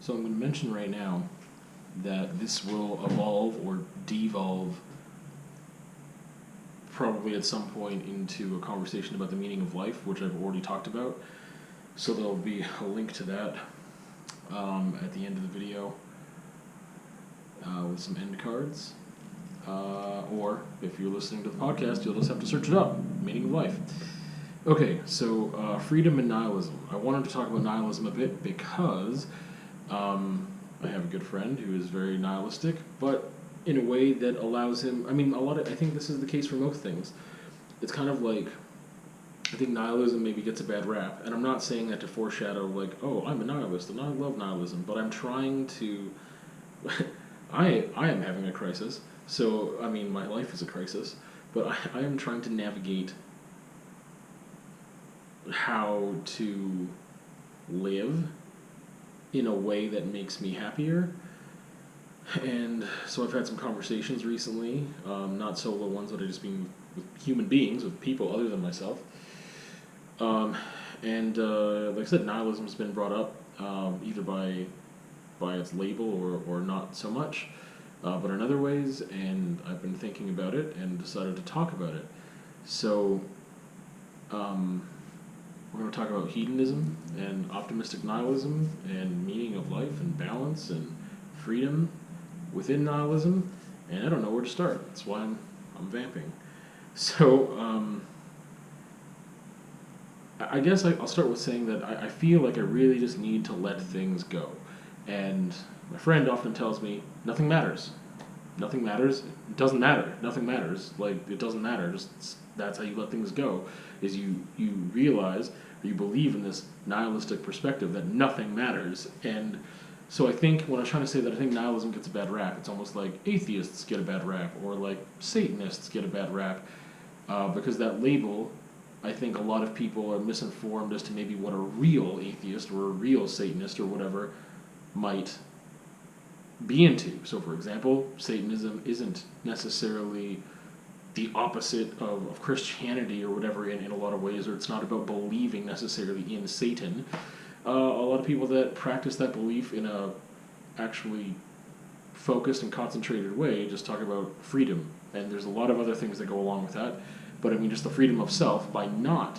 So I'm going to mention right now that this will evolve or devolve probably at some point into a conversation about the meaning of life, which I've already talked about. So there'll be a link to that at the end of the video with some end cards. Or if you're listening to the podcast, you'll just have to search it up, meaning of life. Okay, so freedom and nihilism. I wanted to talk about nihilism a bit because I have a good friend who is very nihilistic, but in a way that allows him, I think this is the case for most things. It's kind of like, I think nihilism maybe gets a bad rap, and I'm not saying that to foreshadow like, oh, I'm a nihilist and I love nihilism, but I'm trying to, I am having a crisis, so, my life is a crisis, but I am trying to navigate how to live in a way that makes me happier. And so I've had some conversations recently, not solo ones, but I've just been with human beings, with people other than myself. Like I said, nihilism's been brought up either by its label or not so much, but in other ways, and I've been thinking about it and decided to talk about it. So we're going to talk about hedonism and optimistic nihilism and meaning of life and balance and freedom within nihilism, and I don't know where to start. That's why I'm vamping. So I guess I'll start with saying that I feel like I really just need to let things go. And my friend often tells me, nothing matters. Nothing matters. It doesn't matter. Nothing matters. Like, it doesn't matter. Just that's how you let things go, is you realize, or you believe in this nihilistic perspective that nothing matters. And so I think, when I was trying to say that I think nihilism gets a bad rap, it's almost like atheists get a bad rap, or like Satanists get a bad rap, because that label, I think a lot of people are misinformed as to maybe what a real atheist or a real Satanist or whatever might be into. So, for example, Satanism isn't necessarily the opposite of Christianity or whatever in a lot of ways, or it's not about believing necessarily in Satan. A lot of people that practice that belief in a actually focused and concentrated way just talk about freedom, and there's a lot of other things that go along with that, but just the freedom of self by not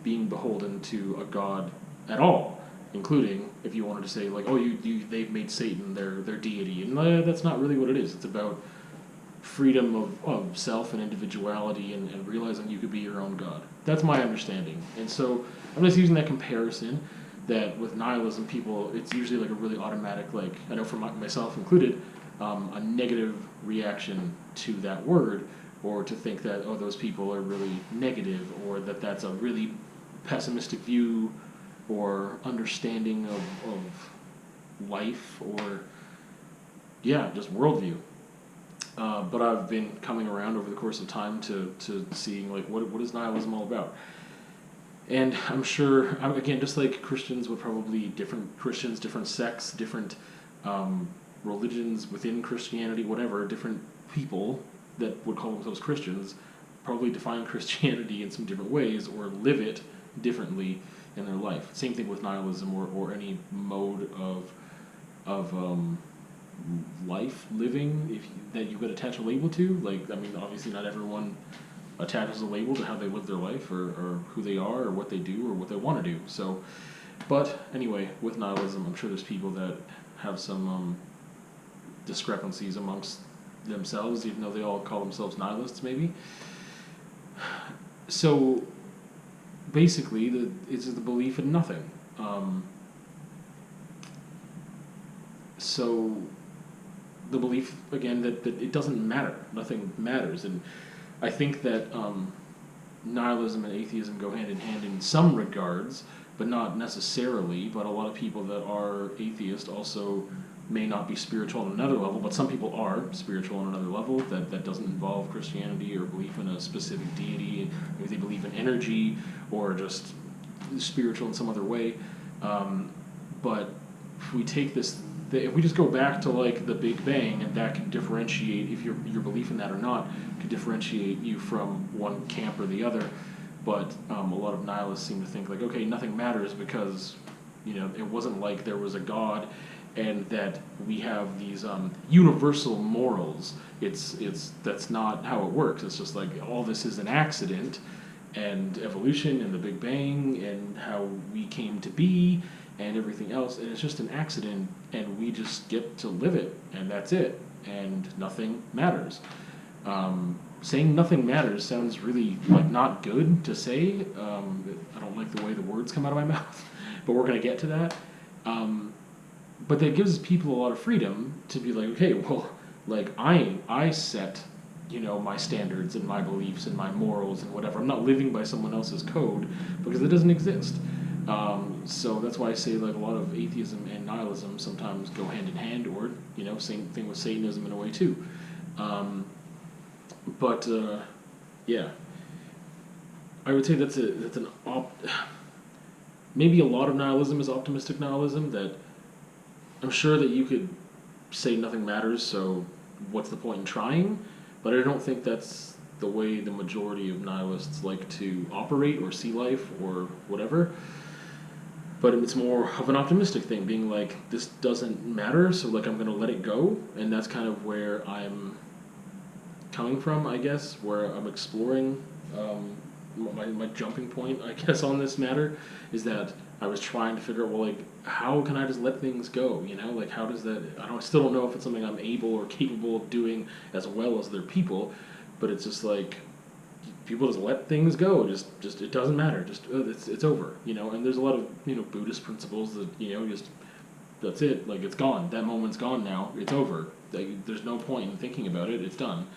being beholden to a god at all, including if you wanted to say like, oh, they've made Satan their deity, and that's not really what it is. It's about freedom of self and individuality and realizing you could be your own god. That's my understanding. And so I'm just using that comparison that with nihilism, people, it's usually like a really automatic, like, I know for myself included, a negative reaction to that word, or to think that, oh, those people are really negative, or that's a really pessimistic view or understanding of life, or, just worldview. But I've been coming around over the course of time to seeing, like, what is nihilism all about? And I'm sure, again, just like Christians would probably, different Christians, different sects, different religions within Christianity, whatever, different people that would call themselves Christians probably define Christianity in some different ways or live it differently in their life. Same thing with nihilism or any mode of life living that you could attach a label to. Like, obviously not everyone attaches a label to how they live their life or who they are or what they do or what they want to do. So, but anyway, with nihilism, I'm sure there's people that have some discrepancies amongst themselves, even though they all call themselves nihilists, maybe. So, basically, it's the belief in nothing. So, the belief, again, that it doesn't matter. Nothing matters. And I think that nihilism and atheism go hand in hand in some regards, but not necessarily. But a lot of people that are atheist also may not be spiritual on another level, but some people are spiritual on another level that doesn't involve Christianity or belief in a specific deity. Maybe they believe in energy or just spiritual in some other way. But if we take this, if we just go back to like the Big Bang, and that can differentiate, if your belief in that or not, can differentiate you from one camp or the other. But a lot of nihilists seem to think like, okay, nothing matters because it wasn't like there was a God and that we have these universal morals. That's not how it works. It's just like all this is an accident, and evolution and the Big Bang and how we came to be and everything else, and it's just an accident, and we just get to live it, and that's it, and nothing matters. Saying nothing matters sounds really like not good to say. I don't like the way the words come out of my mouth, but we're gonna get to that. But that gives people a lot of freedom to be like, okay, well, like I set, my standards and my beliefs and my morals and whatever. I'm not living by someone else's code because it doesn't exist. So that's why I say like a lot of atheism and nihilism sometimes go hand in hand, or same thing with Satanism in a way too. But yeah, I would say maybe a lot of nihilism is optimistic nihilism. That I'm sure that you could say nothing matters, so what's the point in trying? But I don't think that's the way the majority of nihilists like to operate or see life or whatever. But it's more of an optimistic thing, being like, this doesn't matter, so like I'm going to let it go. And that's kind of where I'm coming from, I guess, where I'm exploring my jumping point, I guess, on this matter, is that I was trying to figure out, well, like, how can I just let things go, like, how does that, I still don't know if it's something I'm able or capable of doing as well as other people, but it's just like, people just let things go, just it doesn't matter, just, it's over, and there's a lot of, Buddhist principles that, just, that's it, like, it's gone, that moment's gone now, it's over, like, there's no point in thinking about it, it's done.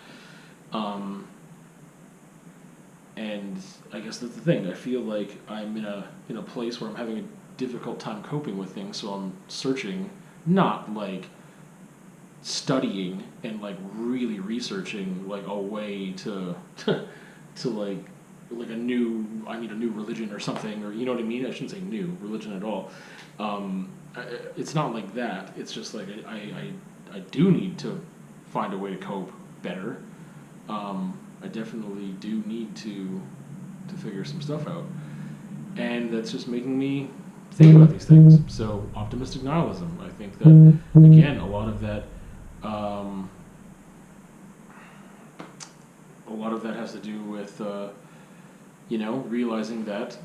And I guess that's the thing. I feel like I'm in a place where I'm having a difficult time coping with things, so I'm searching, not like studying and like really researching like a way to like I need a new religion or something, or you know what I mean? I shouldn't say new religion at all. It's not like that. It's just like I do need to find a way to cope better. I definitely do need to figure some stuff out, and that's just making me think about these things. So optimistic nihilism, I think that again a lot of that has to do with realizing that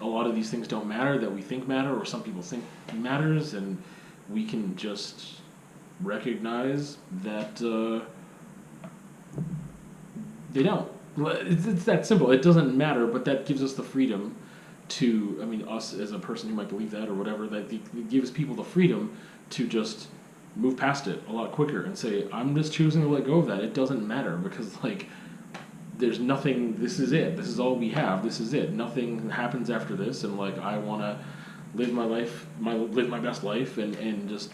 a lot of these things don't matter that we think matter, or some people think matters, and we can just recognize that they don't. It's that simple. It doesn't matter, but that gives us the freedom to, us as a person who might believe that or whatever, that it gives people the freedom to just move past it a lot quicker and say, I'm just choosing to let go of that. It doesn't matter because, like, there's nothing, this is it. This is all we have. This is it. Nothing happens after this, and, like, I want to live my life, live my best life, and just,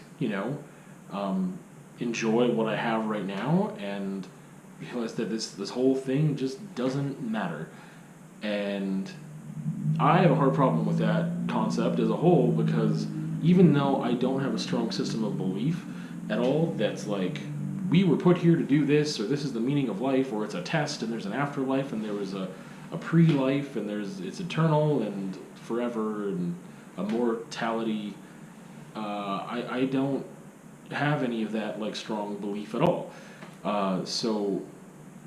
enjoy what I have right now, and realize that this whole thing just doesn't matter. And I have a hard problem with that concept as a whole, because even though I don't have a strong system of belief at all that's like, we were put here to do this, or this is the meaning of life, or it's a test and there's an afterlife and there was a pre-life and it's eternal and forever and a mortality, I don't have any of that like strong belief at all. So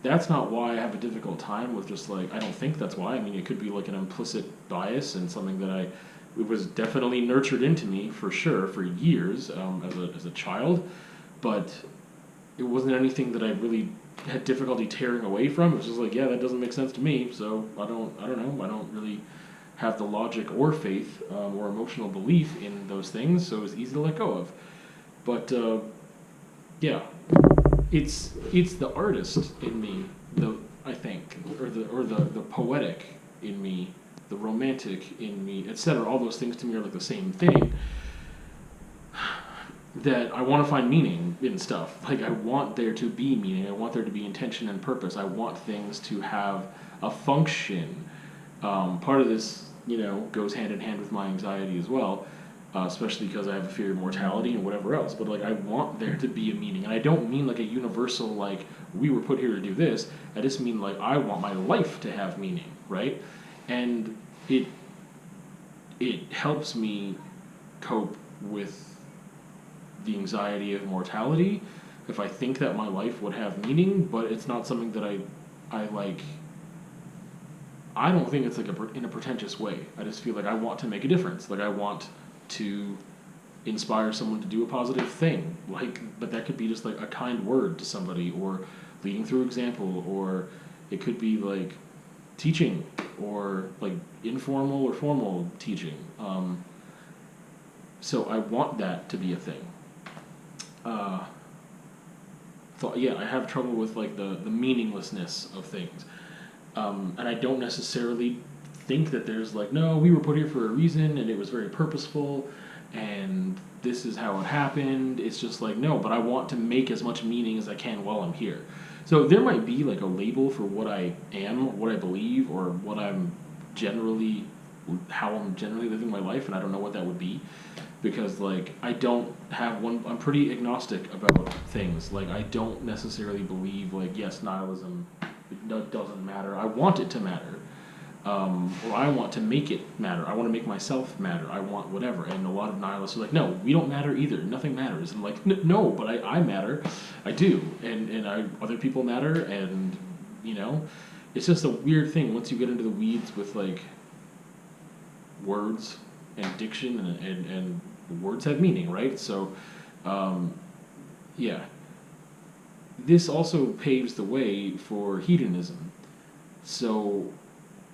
that's not why I have a difficult time with just like, I don't think that's why. It could be like an implicit bias and something that it was definitely nurtured into me for sure for years as a child, but it wasn't anything that I really had difficulty tearing away from. It was just like, yeah, that doesn't make sense to me, so I don't know. I don't really have the logic or faith or emotional belief in those things, so it was easy to let go of. But yeah. It's the artist in me, I think, or the poetic in me, the romantic in me, etc. All those things to me are like the same thing. That I want to find meaning in stuff. Like, I want there to be meaning. I want there to be intention and purpose. I want things to have a function. Part of this, goes hand in hand with my anxiety as well. Especially because I have a fear of mortality and whatever else. But, like, I want there to be a meaning. And I don't mean, like, a universal, like, we were put here to do this. I just mean, like, I want my life to have meaning, right? And it helps me cope with the anxiety of mortality, if I think that my life would have meaning, but it's not something that I like. I don't think it's like in a pretentious way. I just feel like I want to make a difference. Like I want to inspire someone to do a positive thing. Like, but that could be just like a kind word to somebody, or leading through example, or it could be like teaching, or like informal or formal teaching. So I want that to be a thing. So yeah, I have trouble with like the meaninglessness of things. And I don't necessarily think that there's like, no, we were put here for a reason and it was very purposeful and this is how it happened. It's just like, no, but I want to make as much meaning as I can while I'm here. So there might be like a label for what I am, what I believe, or what how I'm generally living my life, and I don't know what that would be. Because like I don't have one. I'm pretty agnostic about things. Like I don't necessarily believe like, yes, nihilism doesn't matter. I want it to matter, or I want to make it matter. I want to make myself matter. I want whatever. And a lot of nihilists are like, no, we don't matter either. Nothing matters. And I'm like, no, but I matter. I do, and other people matter. And it's just a weird thing once you get into the weeds with like words and diction and words have meaning, right? So, yeah. This also paves the way for hedonism. So,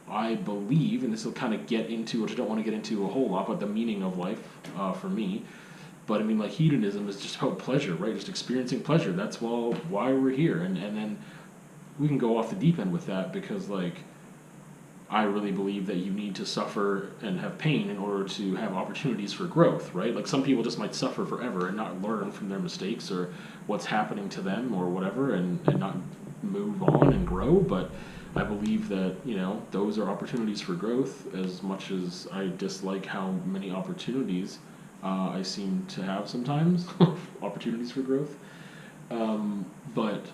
I believe, and this will kind of get into, which I don't want to get into a whole lot, but the meaning of life for me. But I mean, like, hedonism is just about pleasure, right? Just experiencing pleasure. That's why we're here. And then we can go off the deep end with that because, like, I really believe that you need to suffer and have pain in order to have opportunities for growth, right? Like some people just might suffer forever and not learn from their mistakes or what's happening to them or whatever and not move on and grow. But I believe that, those are opportunities for growth as much as I dislike how many opportunities I seem to have sometimes, opportunities for growth. But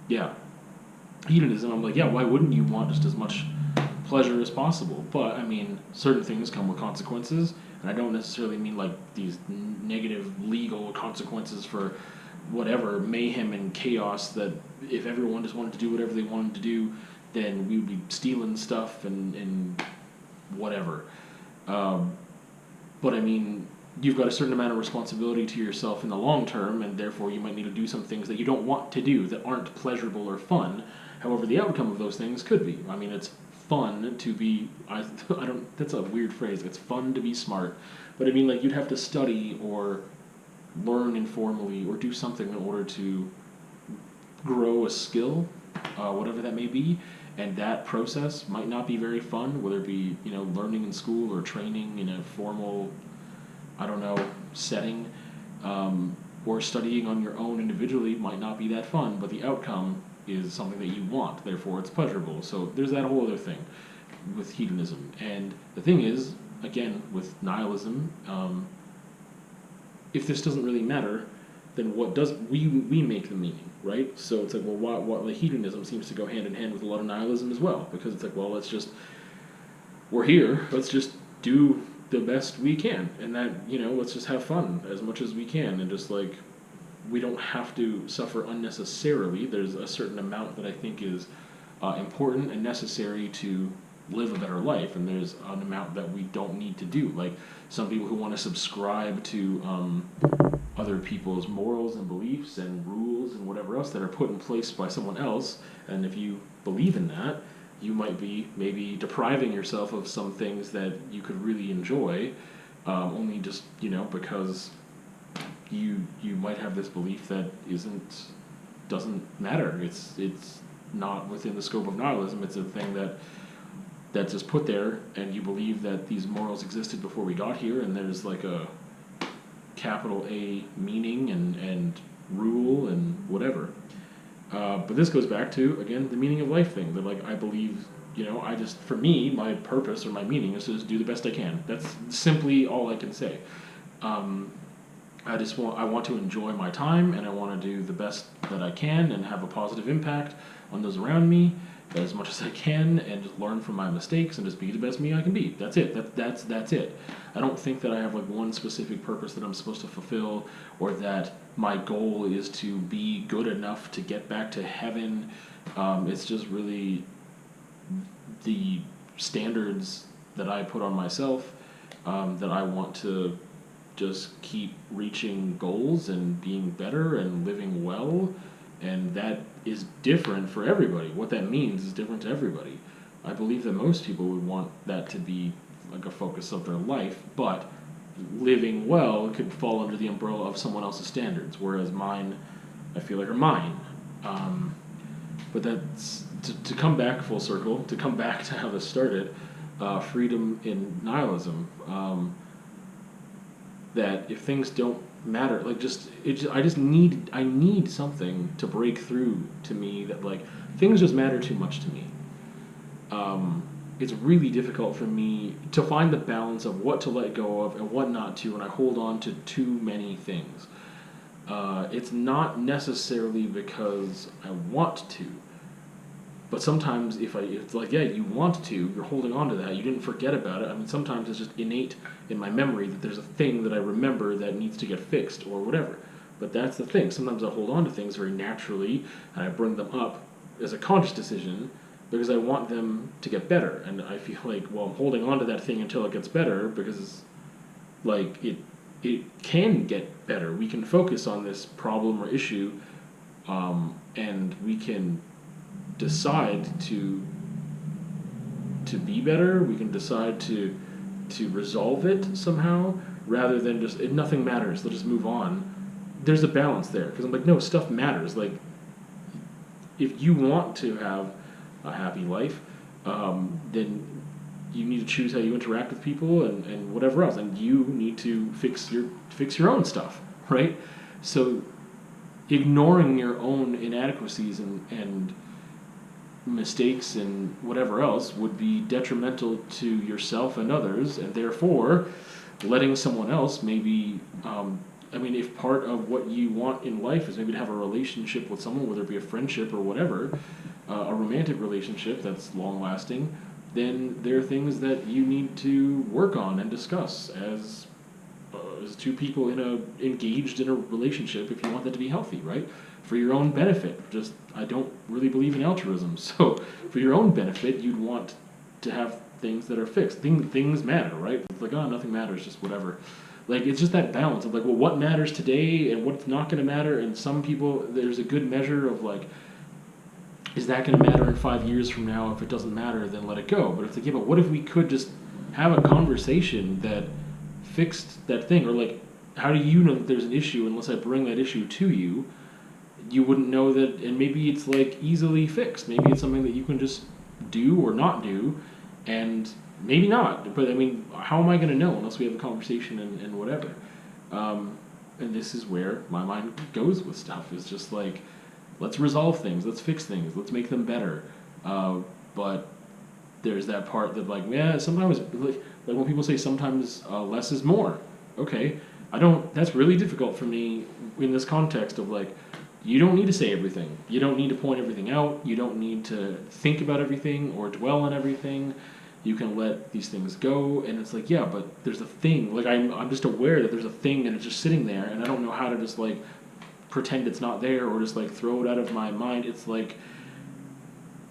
yeah, hedonism, I'm like, yeah, why wouldn't you want just as much pleasure as possible? But I mean, certain things come with consequences, and I don't necessarily mean like these negative legal consequences for whatever mayhem and chaos, that if everyone just wanted to do whatever they wanted to do, then we would be stealing stuff and whatever. But I mean, you've got a certain amount of responsibility to yourself in the long term, and therefore you might need to do some things that you don't want to do, that aren't pleasurable or fun. However, the outcome of those things could be. I mean, it's fun to be, I don't, that's a weird phrase, it's fun to be smart, but I mean, like, you'd have to study or learn informally or do something in order to grow a skill, whatever that may be, and that process might not be very fun, whether it be, learning in school or training in a formal, setting, or studying on your own individually might not be that fun, but the outcome is something that you want, therefore it's pleasurable. So there's that whole other thing with hedonism. And the thing is, again, with nihilism, if this doesn't really matter, then what does, we make the meaning, right? So it's like, well, what like hedonism seems to go hand in hand with a lot of nihilism as well, because it's like, well, we're here, let's just do the best we can, and that, let's just have fun as much as we can, and just like, we don't have to suffer unnecessarily. There's a certain amount that I think is important and necessary to live a better life, and there's an amount that we don't need to do. Like some people who want to subscribe to other people's morals and beliefs and rules and whatever else that are put in place by someone else, and if you believe in that, you might be maybe depriving yourself of some things that you could really enjoy, only just, because you might have this belief that doesn't matter. It's not within the scope of nihilism. It's a thing that's just put there, and you believe that these morals existed before we got here, and there's like a capital A meaning and rule and whatever. But this goes back to, again, the meaning of life thing. That like I believe, for me, my purpose or my meaning is to just do the best I can. That's simply all I can say. I want to enjoy my time, and I want to do the best that I can and have a positive impact on those around me, as much as I can and just learn from my mistakes and just be the best me I can be. That's it. That's it. I don't think that I have like one specific purpose that I'm supposed to fulfill, or that my goal is to be good enough to get back to heaven. It's just really the standards that I put on myself, that I want to just keep reaching goals and being better and living well, and that is different for everybody. What that means is different to everybody. I believe that most people would want that to be like a focus of their life, but living well could fall under the umbrella of someone else's standards, whereas mine, I feel like, are mine. But that's to come back full circle, to come back to how this started, freedom in nihilism. That if things don't matter, like I need something to break through to me that like things just matter too much to me. It's really difficult for me to find the balance of what to let go of and what not to, and I hold on to too many things. It's not necessarily because I want to, but sometimes it's like, yeah, you want to, you're holding on to that, you didn't forget about it. I mean, sometimes it's just innate in my memory that there's a thing that I remember that needs to get fixed or whatever. But that's the thing. Sometimes I hold on to things very naturally, and I bring them up as a conscious decision because I want them to get better. And I feel like, well, I'm holding on to that thing until it gets better because, like, it can get better. We can focus on this problem or issue, and we can decide to be better. We can decide to resolve it somehow, rather than just nothing matters, let's just move on. There's a balance there, because I'm like, no, stuff matters. Like, if you want to have a happy life, then you need to choose how you interact with people and whatever else, and you need to fix your own stuff, right? So ignoring your own inadequacies and mistakes and whatever else would be detrimental to yourself and others, and therefore letting someone else maybe, if part of what you want in life is maybe to have a relationship with someone, whether it be a friendship or whatever, a romantic relationship that's long lasting, then there are things that you need to work on and discuss as two people engaged in a relationship, if you want that to be healthy, right? For your own benefit. I don't really believe in altruism, so for your own benefit, you'd want to have things that are fixed. Things matter, right? It's like, oh, nothing matters, just whatever. Like, it's just that balance of like, well, what matters today and what's not going to matter. And some people, there's a good measure of like, is that going to matter in 5 years from now? If it doesn't matter, then let it go. But it's like, yeah, but what if we could just have a conversation that fixed that thing? Or like, how do you know that there's an issue unless I bring that issue to you? You wouldn't know that, and maybe it's like easily fixed. Maybe it's something that you can just do or not do, and maybe not. But I mean, how am I going to know unless we have a conversation and whatever? And this is where my mind goes with stuff. It's just like, let's resolve things, let's fix things, let's make them better. But there's that part that like, yeah, sometimes like when people say sometimes less is more. Okay, that's really difficult for me in this context of like, you don't need to say everything. You don't need to point everything out. You don't need to think about everything or dwell on everything. You can let these things go. And it's like, yeah, but there's a thing. Like, I'm just aware that there's a thing and it's just sitting there, and I don't know how to just like pretend it's not there or just like throw it out of my mind. It's like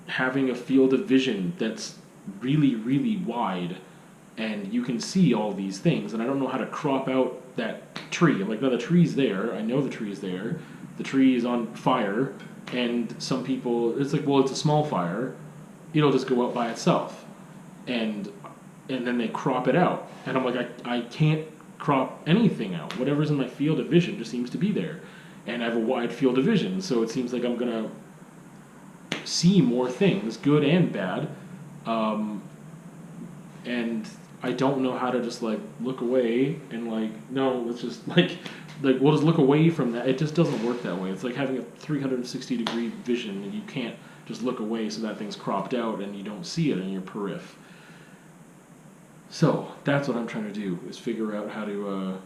having a field of vision that's really, really wide, and you can see all these things, and I don't know how to crop out that tree. I'm like, no, the tree's there. I know the tree's there. The tree is on fire, and some people, it's like, well, it's a small fire. It'll just go out by itself. And then they crop it out. And I'm like, I can't crop anything out. Whatever's in my field of vision just seems to be there. And I have a wide field of vision, so it seems like I'm going to see more things, good and bad. And I don't know how to just like look away and like, no, let's just like we'll just look away from that. It just doesn't work that way. It's like having a 360 degree vision, and you can't just look away so that thing's cropped out and you don't see it in your periph. So that's what I'm trying to do, is figure out how to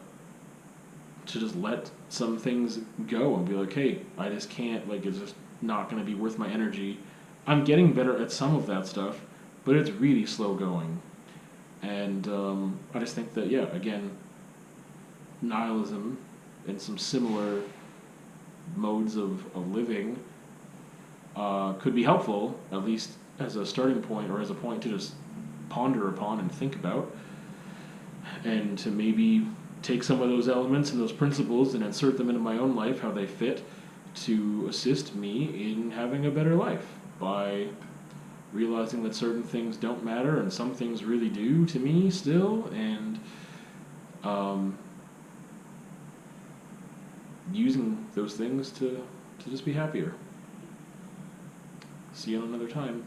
just let some things go and be like, hey, I just can't, like, it's just not going to be worth my energy I'm getting better at some of that stuff, but it's really slow going. And I just think that, yeah, again, nihilism and some similar modes of living could be helpful, at least as a starting point or as a point to just ponder upon and think about, and to maybe take some of those elements and those principles and insert them into my own life, how they fit, to assist me in having a better life by realizing that certain things don't matter and some things really do to me still, and using those things to just be happier. See you on another time.